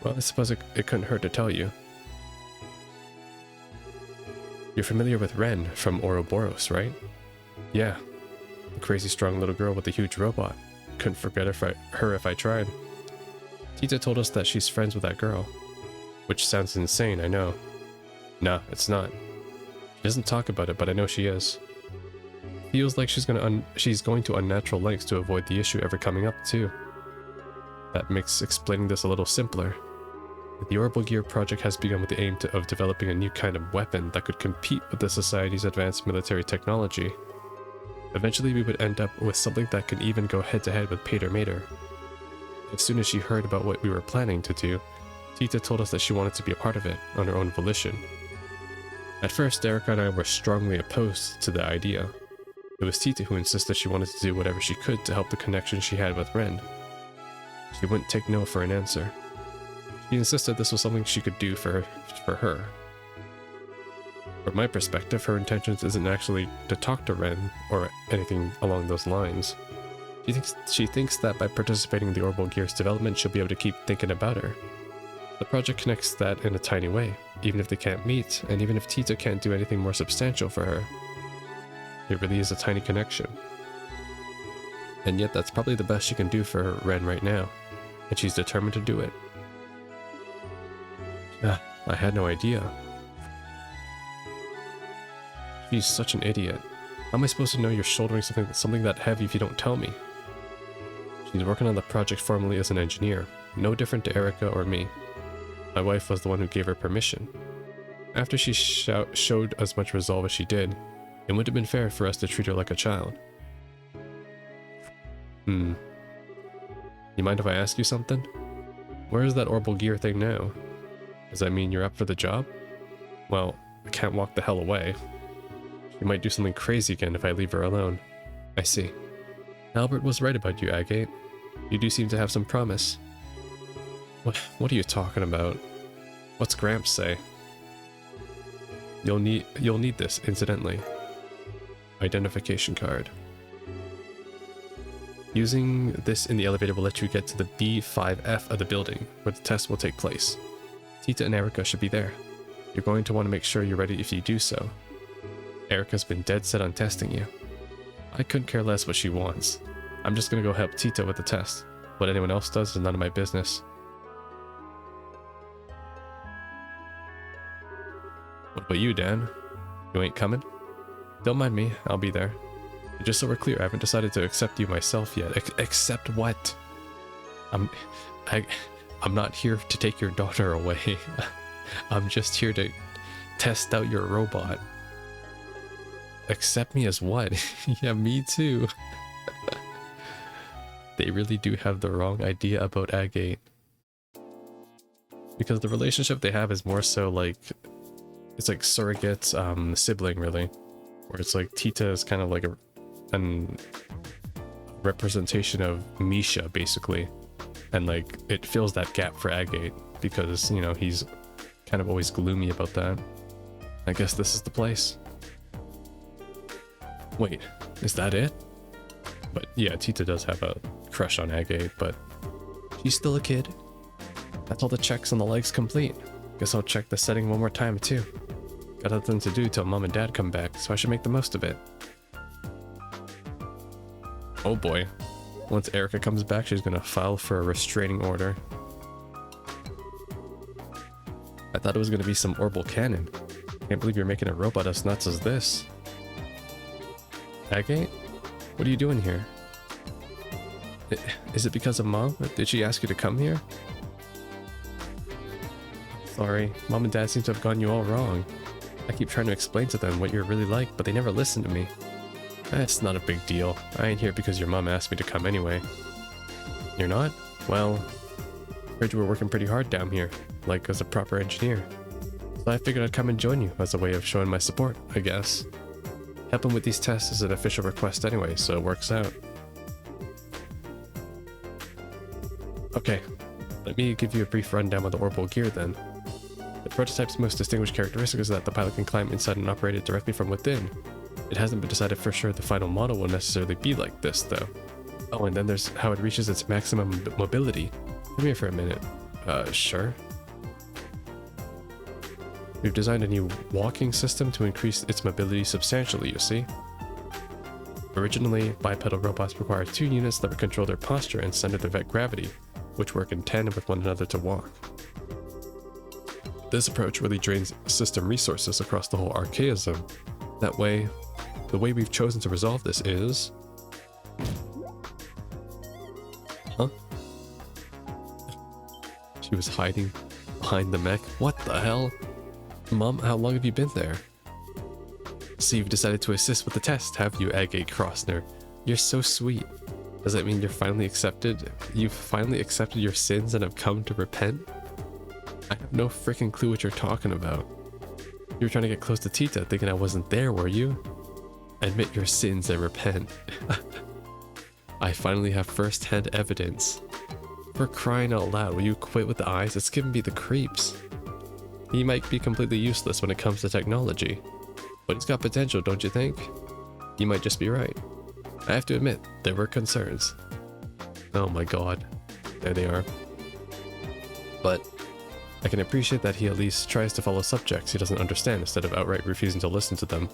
Well, I suppose it couldn't hurt to tell you. You're familiar with Ren from Ouroboros, right? Yeah. The crazy strong little girl with the huge robot. Couldn't forget her if I tried. Tita told us that she's friends with that girl. Which sounds insane, I know. Nah, it's not. She doesn't talk about it, but I know she is. Feels like she's going to unnatural lengths to avoid the issue ever coming up, too. That makes explaining this a little simpler. The Orbital Gear project has begun with the aim of developing a new kind of weapon that could compete with the Society's advanced military technology. Eventually we would end up with something that could even go head-to-head with Pater Mater. As soon as she heard about what we were planning to do, Tita told us that she wanted to be a part of it, on her own volition. At first, Erica and I were strongly opposed to the idea. It was Tita who insisted she wanted to do whatever she could to help the connection she had with Ren. She wouldn't take no for an answer. She insisted this was something she could do for her. From my perspective, her intentions isn't actually to talk to Ren or anything along those lines. She thinks that by participating in the Orbital Gear's development, she'll be able to keep thinking about her. The project connects that in a tiny way, even if they can't meet, and even if Tita can't do anything more substantial for her. It really is a tiny connection. And yet that's probably the best she can do for Ren right now, and she's determined to do it. I had no idea. She's such an idiot. How am I supposed to know you're shouldering something that heavy if you don't tell me? She's working on the project formally as an engineer, no different to Erica or me. My wife was the one who gave her permission. After she showed as much resolve as she did, it wouldn't have been fair for us to treat her like a child. You mind if I ask you something? Where is that orbital gear thing now? Does that mean you're up for the job? Well, I can't walk the hell away. She might do something crazy again if I leave her alone. I see. Albert was right about you, Agate. You do seem to have some promise. What are you talking about? What's Gramps say? You'll need this, incidentally. Identification card. Using this in the elevator will let you get to the B5F of the building, where the test will take place. Tita and Erica should be there. You're going to want to make sure you're ready if you do so. Erica's been dead set on testing you. I couldn't care less what she wants. I'm just gonna go help Tita with the test. What anyone else does is none of my business. What about you, Dan? You ain't coming? Don't mind me, I'll be there. Just so we're clear, I haven't decided to accept you myself yet. Accept what? I'm not here to take your daughter away. I'm just here to test out your robot. Accept me as what? Yeah, me too. They really do have the wrong idea about Agate. Because the relationship they have is more so like, it's like surrogate sibling, really. Where it's like Tita is kind of like a representation of Misha, basically. And like, it fills that gap for Agate because, you know, he's kind of always gloomy about that. I guess this is the place. Wait, is that it? But yeah, Tita does have a crush on Agate, but she's still a kid. That's all the checks on the legs complete. Guess I'll check the setting one more time too. Got nothing to do till Mom and Dad come back, so I should make the most of it. Oh boy. Once Erica comes back, she's gonna file for a restraining order. I thought it was gonna be some orbital cannon. Can't believe you're making a robot as nuts as this. Agate? What are you doing here? Is it because of Mom? Did she ask you to come here? Sorry, Mom and Dad seem to have gotten you all wrong. I keep trying to explain to them what you're really like, but they never listen to me. It's not a big deal. I ain't here because your mom asked me to come anyway. You're not? Well, heard you were working pretty hard down here, like as a proper engineer. So I figured I'd come and join you as a way of showing my support, I guess. Helping with these tests is an official request anyway, so it works out. Okay, let me give you a brief rundown of the orbital gear then. The prototype's most distinguished characteristic is that the pilot can climb inside and operate it directly from within. It hasn't been decided for sure the final model will necessarily be like this, though. Oh, and then there's how it reaches its maximum mobility. Come here for a minute. Sure. We've designed a new walking system to increase its mobility substantially, you see. Originally, bipedal robots required 2 units that would control their posture and center their gravity, which work in tandem with one another to walk. This approach really drains system resources across the whole archaism. That way, the way we've chosen to resolve this is... Huh? She was hiding behind the mech? What the hell? Mom, how long have you been there? So you've decided to assist with the test, have you, Agate Crossner? You're so sweet. Does that mean you're finally accepted? You've finally accepted your sins and have come to repent? I have no freaking clue what you're talking about. You were trying to get close to Tita, thinking I wasn't there, were you? Admit your sins and repent. I finally have first-hand evidence. For crying out loud, will you quit with the eyes? It's giving me the creeps. He might be completely useless when it comes to technology, but he's got potential, don't you think? You might just be right. I have to admit, there were concerns. Oh my god. There they are. But I can appreciate that he at least tries to follow subjects he doesn't understand instead of outright refusing to listen to them.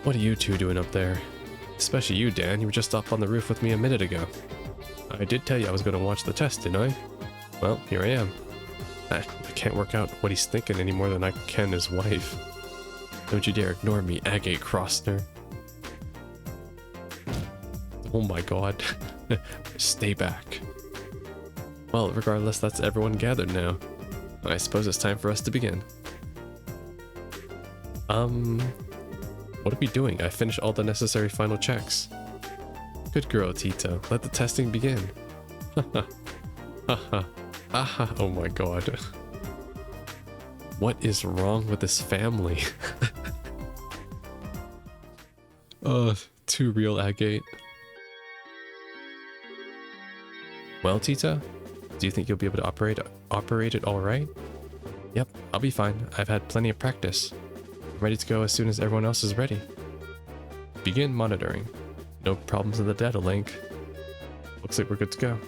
What are you two doing up there? Especially you, Dan. You were just up on the roof with me a minute ago. I did tell you I was going to watch the test, didn't I? Well, here I am. I can't work out what he's thinking any more than I can his wife. Don't you dare ignore me, Agate Crossner. Oh my god. Stay back. Well, regardless, that's everyone gathered now. I suppose it's time for us to begin. What are we doing? I finished all the necessary final checks. Good girl, Tito. Let the testing begin. Haha. Haha. Aha. Oh my god. What is wrong with this family? Too real, Agate. Well, Tito, do you think you'll be able to operate it all right? Yep, I'll be fine. I've had plenty of practice. I'm ready to go as soon as everyone else is ready. Begin monitoring. No problems in the data link. Looks like we're good to go.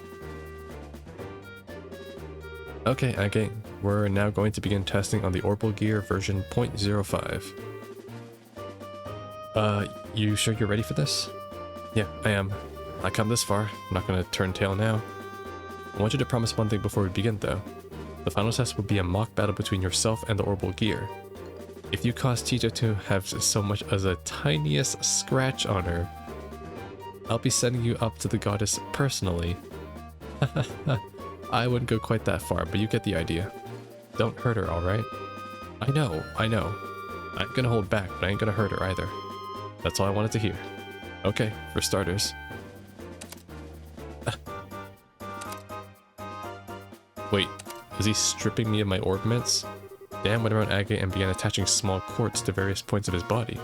Okay, Agate, we're now going to begin testing on the Orbital Gear version 0.05. You sure you're ready for this? Yeah, I am. I come this far. I'm not gonna turn tail now. I want you to promise one thing before we begin, though. The final test will be a mock battle between yourself and the Orbital Gear. If you cause Tito to have so much as a tiniest scratch on her, I'll be sending you up to the goddess personally. I wouldn't go quite that far, but you get the idea. Don't hurt her, alright? I know. I ain't gonna hold back, but I ain't gonna hurt her either. That's all I wanted to hear. Okay, for starters. Wait, is he stripping me of my orbments? Dan went around Agate and began attaching small cords to various points of his body.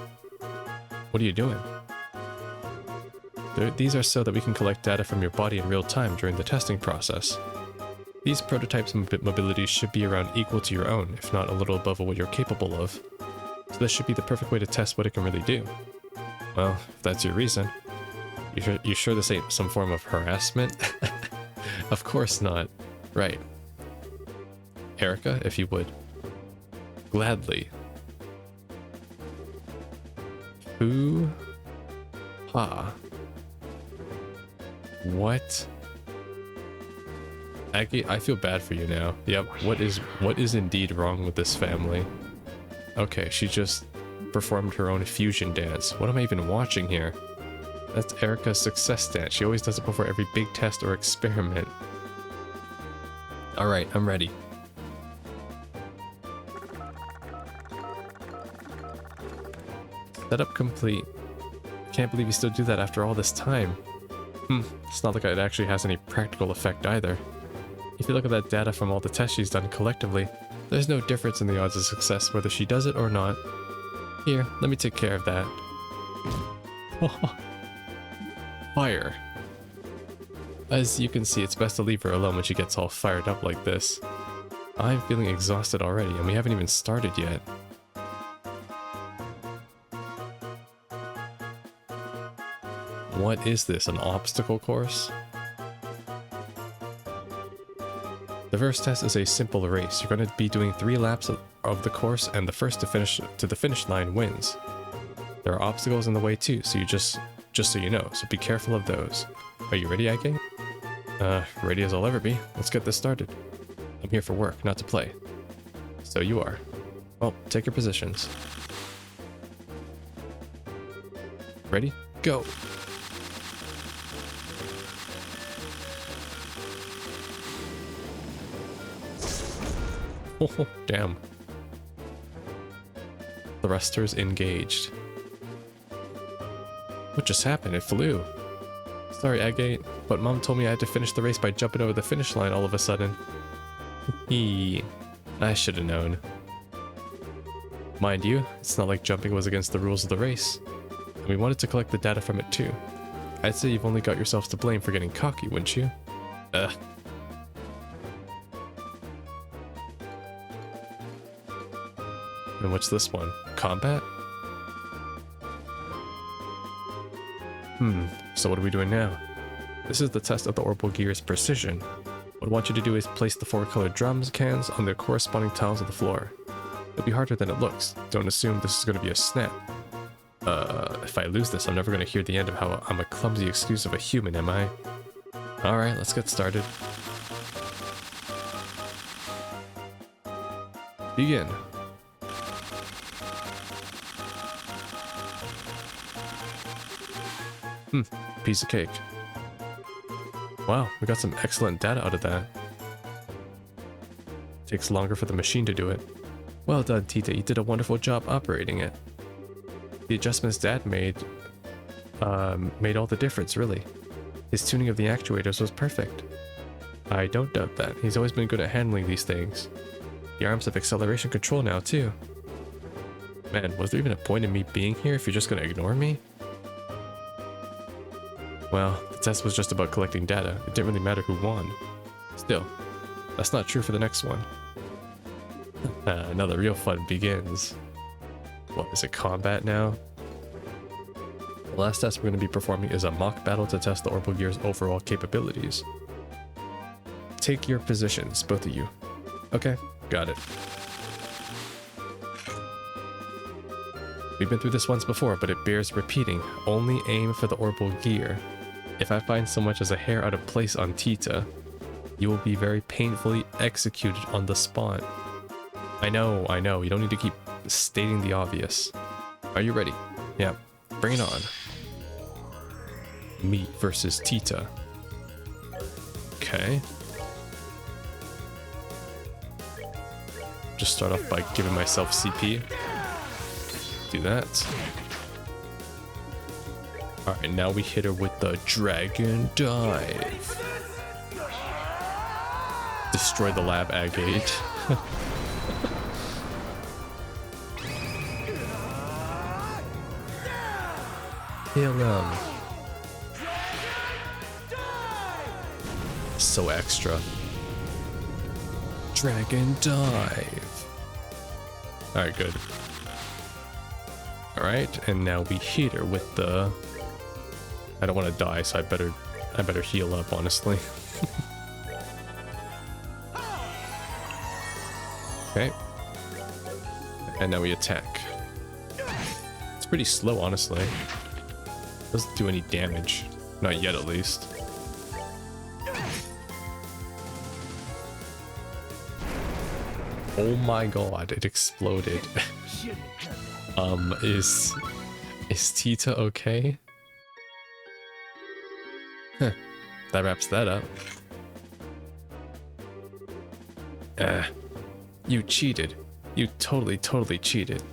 What are you doing? These are so that we can collect data from your body in real time during the testing process. These prototypes' mobility should be around equal to your own, if not a little above what you're capable of. So this should be the perfect way to test what it can really do. Well, if that's your reason. You sure this ain't some form of harassment? Of course not. Right. Erica, if you would. Gladly. Who? Ha. What? Agate, I feel bad for you now. Yep, what is indeed wrong with this family? Okay, she just performed her own fusion dance. What am I even watching here? That's Erica's success dance. She always does it before every big test or experiment. Alright, I'm ready. Setup complete. Can't believe you still do that after all this time. It's not like it actually has any practical effect either. If you look at that data from all the tests she's done collectively, there's no difference in the odds of success whether she does it or not. Here, let me take care of that. Fire. As you can see, it's best to leave her alone when she gets all fired up like this. I'm feeling exhausted already, and we haven't even started yet. What is this, an obstacle course? The first test is a simple race. You're going to be doing 3 laps of the course, and the first to finish to the finish line wins. There are obstacles in the way too, so just so you know, so be careful of those. Are you ready, Agate? Ready as I'll ever be. Let's get this started. I'm here for work, not to play. So you are. Well, take your positions. Ready? Go! Oh, damn. Thrusters engaged. What just happened? It flew. Sorry, Agate, but Mom told me I had to finish the race by jumping over the finish line all of a sudden. I should have known. Mind you, it's not like jumping was against the rules of the race. And we wanted to collect the data from it too. I'd say you've only got yourselves to blame for getting cocky, wouldn't you? And what's this one? Combat? So what are we doing now? This is the test of the Orbital Gear's precision. What I want you to do is place the 4 colored drums cans on the corresponding tiles of the floor. It'll be harder than it looks. Don't assume this is going to be a snap. If I lose this, I'm never going to hear the end of how I'm a clumsy excuse of a human, am I? Alright, let's get started. Begin. Piece of cake. Wow, we got some excellent data out of that. Takes longer for the machine to do it. Well done, Tita. You did a wonderful job operating it. The adjustments Dad made all the difference, really. His tuning of the actuators was perfect. I don't doubt that. He's always been good at handling these things. The arms have acceleration control now, too. Man, was there even a point in me being here if you're just gonna ignore me? Well, the test was just about collecting data. It didn't really matter who won. Still, that's not true for the next one. Now the real fun begins. What, is it combat now? The last test we're going to be performing is a mock battle to test the Orbital Gear's overall capabilities. Take your positions, both of you. Okay, got it. We've been through this once before, but it bears repeating. Only aim for the Orbital Gear. If I find so much as a hair out of place on Tita, you will be very painfully executed on the spot. I know, you don't need to keep stating the obvious. Are you ready? Yeah, bring it on. Me versus Tita. Okay. Just start off by giving myself CP. Do that. Alright, now we hit her with the Dragon Dive. Destroy the lab, Agate. Kill him. So extra. Dragon Dive. Alright, good. Alright, and now we hit her with the... I don't want to die, so I better heal up, honestly. Okay. And now we attack. It's pretty slow, honestly. Doesn't do any damage. Not yet, at least. Oh my god, it exploded. Is Tita okay? Huh. That wraps that up. You cheated. You totally cheated.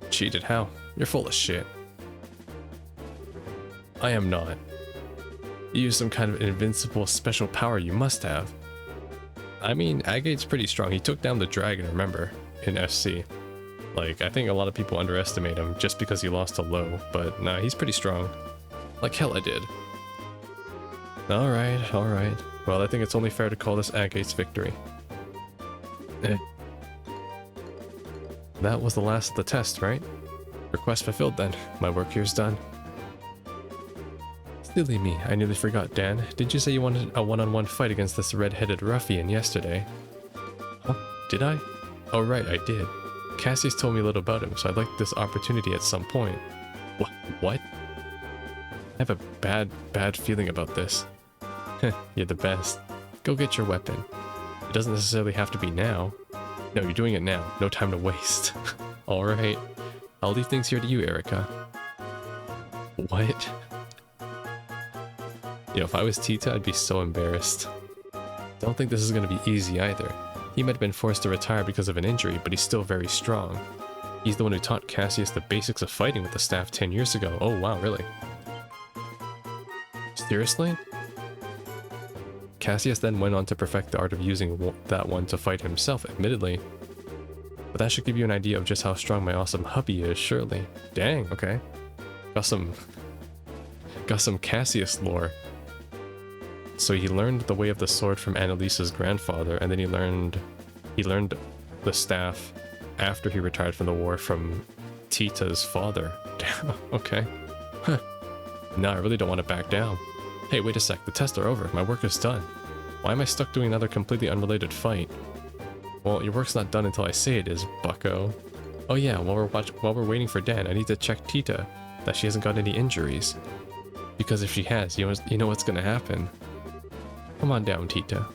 Cheated how? You're full of shit. I am not. You use some kind of invincible special power you must have. I mean, Agate's pretty strong. He took down the dragon, remember, in SC. Like, I think a lot of people underestimate him just because he lost to Low, but nah, he's pretty strong. Like hell I did. Alright. Well, I think it's only fair to call this Agate's victory. That was the last of the test, right? Request fulfilled then. My work here's done. Silly me, I nearly forgot, Dan. Did you say you wanted a one-on-one fight against this red-headed ruffian yesterday? Huh? Did I? Oh right, I did. Cassius told me a little about him, so I'd like this opportunity at some point. What? I have a bad feeling about this. You're the best. Go get your weapon. It doesn't necessarily have to be now. No, you're doing it now. No time to waste. Alright. I'll leave things here to you, Erica. What? You know, if I was Tita, I'd be so embarrassed. Don't think this is going to be easy either. He might have been forced to retire because of an injury, but he's still very strong. He's the one who taught Cassius the basics of fighting with the staff 10 years ago. Oh wow, really? Seriously? Cassius then went on to perfect the art of using that one to fight himself, admittedly. But that should give you an idea of just how strong my awesome hubby is, surely. Dang, okay. Got some Cassius lore. So he learned the way of the sword from Annalisa's grandfather, and then he learned the staff after he retired from the war from Tita's father. Damn, okay. Huh. No, I really don't want to back down. Hey, wait a sec, the tests are over. My work is done. Why am I stuck doing another completely unrelated fight? Well, your work's not done until I say it is, bucko. Oh yeah, while we're waiting for Dan, I need to check Tita, that she hasn't got any injuries. Because if she has, you know what's gonna happen. Come on down, Tita.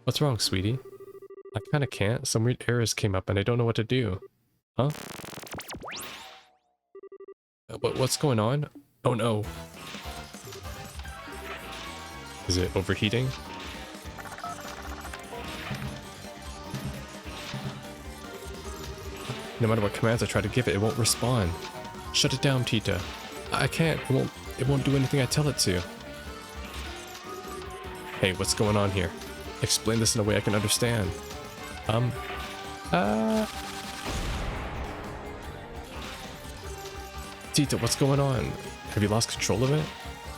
What's wrong, sweetie? I kinda can't. Some weird errors came up and I don't know what to do. Huh? What's going on? Oh no. Is it overheating? No matter what commands I try to give it, it won't respond. Shut it down, Tita. I can't. It won't do anything I tell it to. Hey, what's going on here? Explain this in a way I can understand. Tita, what's going on? Have you lost control of it?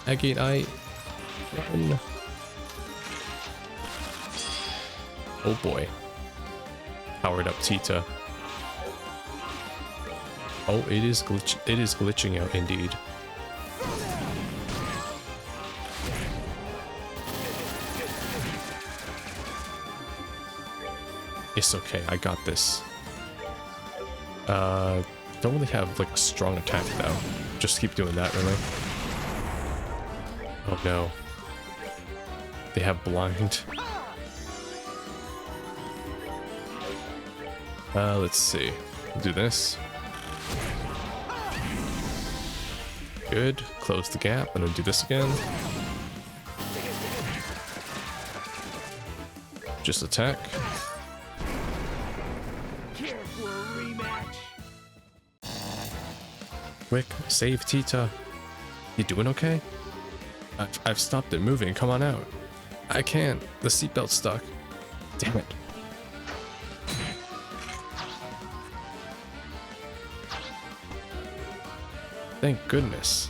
Agate, run. Oh boy. Powered up Tita. Oh, it is glitching out indeed. It's okay, I got this. Don't really have like a strong attack though. Just keep doing that, really. Oh no. They have blind. Let's see. Do this. Good. Close the gap and then do this again. Just attack. Quick, save Tita. You doing okay? I've stopped it moving. Come on out. I can't. The seatbelt's stuck. Damn it. Thank goodness.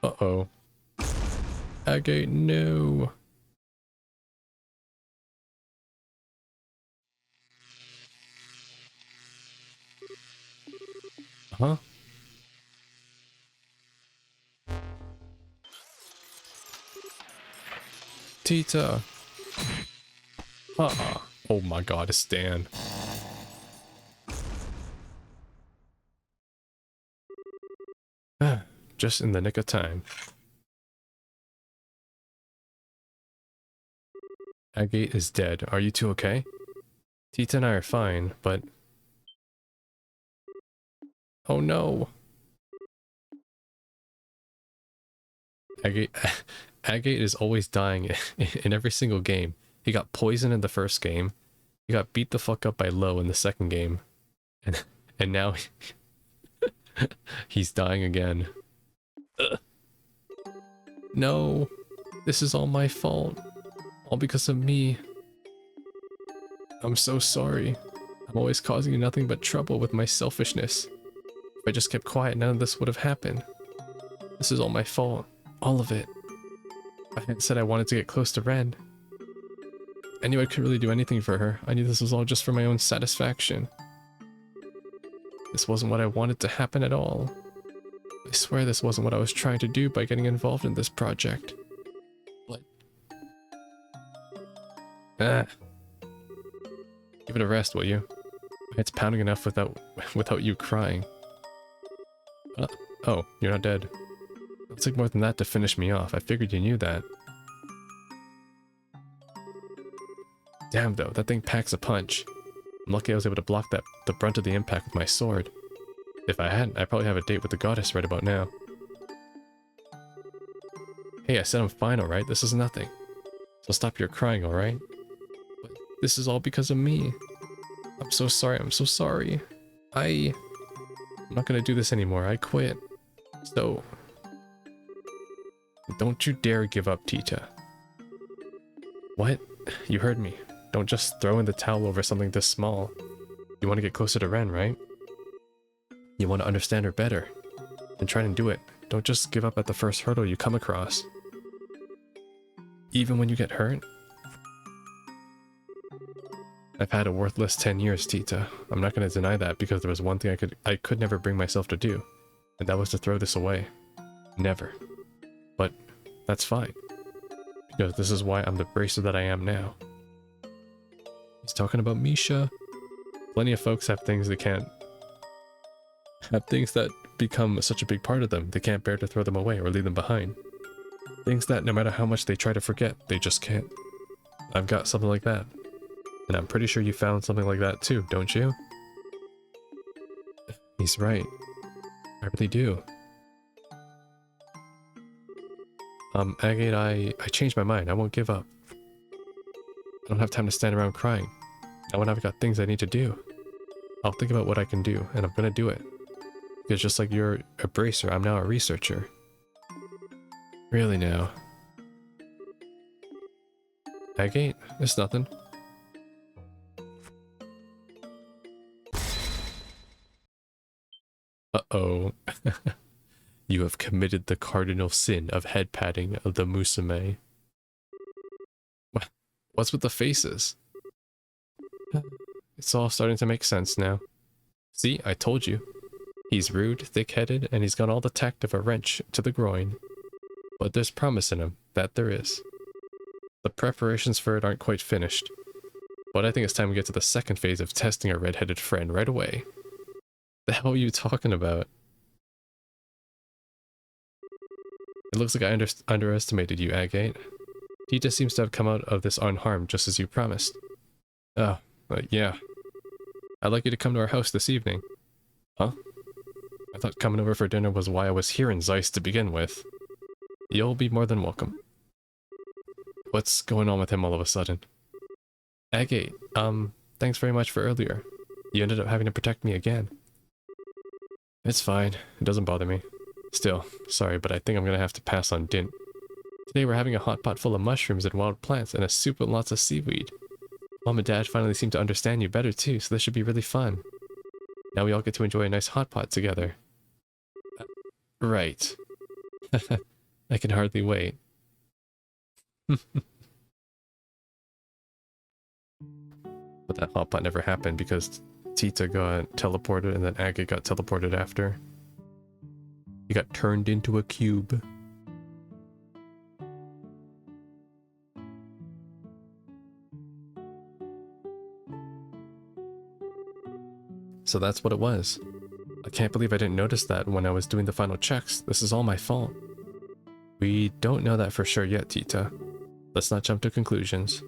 Uh-oh. Agate, no. Huh? Tita. Oh my god, it's Dan. Just in the nick of time. Agate is dead. Are you two okay? Tita and I are fine, but... Oh no! Agate is always dying in every single game. He got poisoned in the first game. He got beat the fuck up by Lo in the second game. And now he's dying again. Ugh. No, this is all my fault. All because of me. I'm so sorry. I'm always causing you nothing but trouble with my selfishness. If I just kept quiet, none of this would have happened. This is all my fault. All of it. I had said I wanted to get close to Ren. I knew I couldn't really do anything for her. I knew this was all just for my own satisfaction. This wasn't what I wanted to happen at all. I swear this wasn't what I was trying to do by getting involved in this project. What? Give it a rest, will you? It's pounding enough without you crying. Oh, you're not dead. It took more than that to finish me off. I figured you knew that. Damn though, that thing packs a punch. I'm lucky I was able to block the brunt of the impact with my sword. If I hadn't, I'd probably have a date with the goddess right about now. Hey, I said I'm fine, alright? This is nothing. So stop your crying, alright? But this is all because of me. I'm so sorry, I'm so sorry. I'm not gonna do this anymore, I quit. So... don't you dare give up, Tita. What? You heard me. Don't just throw in the towel over something this small. You want to get closer to Ren, right? You want to understand her better. Then try and do it. Don't just give up at the first hurdle you come across. Even when you get hurt? I've had a worthless 10 years, Tita. I'm not going to deny that because there was one thing I could never bring myself to do. And that was to throw this away. Never. But that's fine. Because this is why I'm the bracer that I am now. He's talking about Misha. Plenty of folks have things they can't... have things that become such a big part of them, they can't bear to throw them away or leave them behind. Things that no matter how much they try to forget, they just can't. I've got something like that. And I'm pretty sure you found something like that too, don't you? He's right. I really do. Agate, I changed my mind. I won't give up. don't have time to stand around crying. Now when I've got things I need to do, I'll think about what I can do, and I'm gonna do it. Because just like you're a bracer, I'm now a researcher. Really now. Agate? It's nothing. Uh-oh. You have committed the cardinal sin of head patting of the Musume. What's with the faces? It's all starting to make sense now. See, I told you. He's rude, thick-headed, and he's got all the tact of a wrench to the groin. But there's promise in him, that there is. The preparations for it aren't quite finished. But I think it's time we get to the second phase of testing our red-headed friend right away. The hell are you talking about? It looks like I underestimated you, Agate. Tita seems to have come out of this unharmed, just as you promised. Oh, yeah. I'd like you to come to our house this evening. Huh? I thought coming over for dinner was why I was here in Zeiss to begin with. You'll be more than welcome. What's going on with him all of a sudden? Agate, thanks very much for earlier. You ended up having to protect me again. It's fine. It doesn't bother me. Still, sorry, but I think I'm gonna have to pass on Dint. Today we're having a hot pot full of mushrooms and wild plants and a soup with lots of seaweed. Mom and Dad finally seem to understand you better too, so this should be really fun. Now we all get to enjoy a nice hot pot together. Right. I can hardly wait. But that hot pot never happened because Tita got teleported and then Agate got teleported after. He got turned into a cube. So that's what it was. I can't believe I didn't notice that when I was doing the final checks. This is all my fault. We don't know that for sure yet, Tita. Let's not jump to conclusions.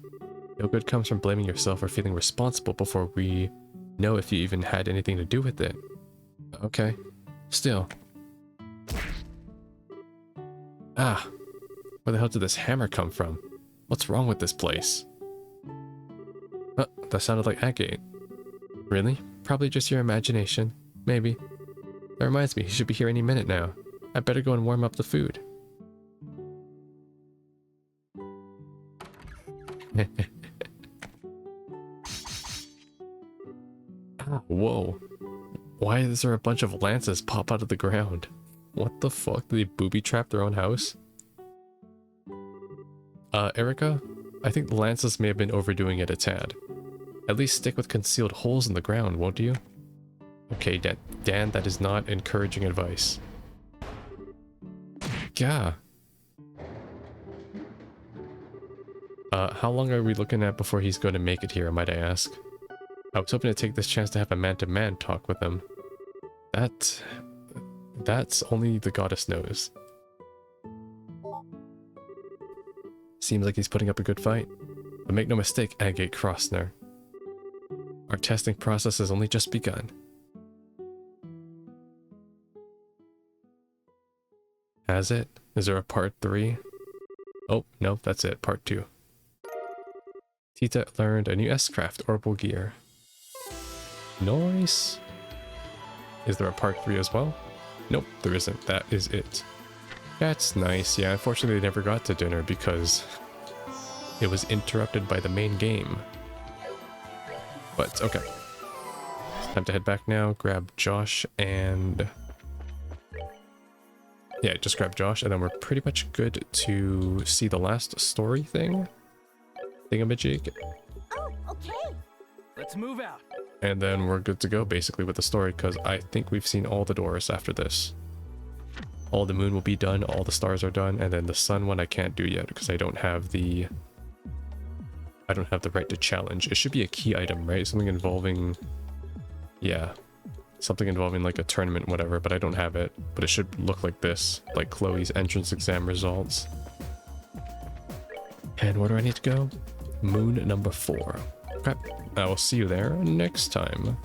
No good comes from blaming yourself or feeling responsible before we know if you even had anything to do with it. Okay. Still. Ah. Where the hell did this hammer come from? What's wrong with this place? Oh, that sounded like Agate. Really? Probably just your imagination. Maybe. That reminds me, he should be here any minute now. I better go and warm up the food. Whoa. Why is there a bunch of lances pop out of the ground? What the fuck? Did they booby-trap their own house? Erica? I think the lances may have been overdoing it a tad. At least stick with concealed holes in the ground, won't you? Okay, Dan, that is not encouraging advice. Yeah. How long are we looking at before he's going to make it here, might I ask? I was hoping to take this chance to have a man-to-man talk with him. That's only the goddess knows. Seems like he's putting up a good fight. But make no mistake, Agate Crossner. Our testing process has only just begun. Has it? Is there a part 3? Oh, no, that's it, part 2. Tita learned a new S-Craft orbital gear. Nice. Is there a part 3 as well? Nope, there isn't. That is it. That's nice. Yeah, unfortunately they never got to dinner because it was interrupted by the main game. But, okay. Time to head back now, grab Josh and... yeah, just grab Josh and then we're pretty much good to see the last story thing. Thingamajig. Oh, okay. Let's move out. And then we're good to go basically with the story because I think we've seen all the doors after this. All the moon will be done, all the stars are done, and then the sun one I can't do yet because I don't have the right to challenge. It should be a key item, right? Something involving, yeah, something involving like a tournament, whatever, but I don't have it. But it should look like this, like Chloe's entrance exam results. And where do I need to go? Moon number 4. Okay, I will see you there next time.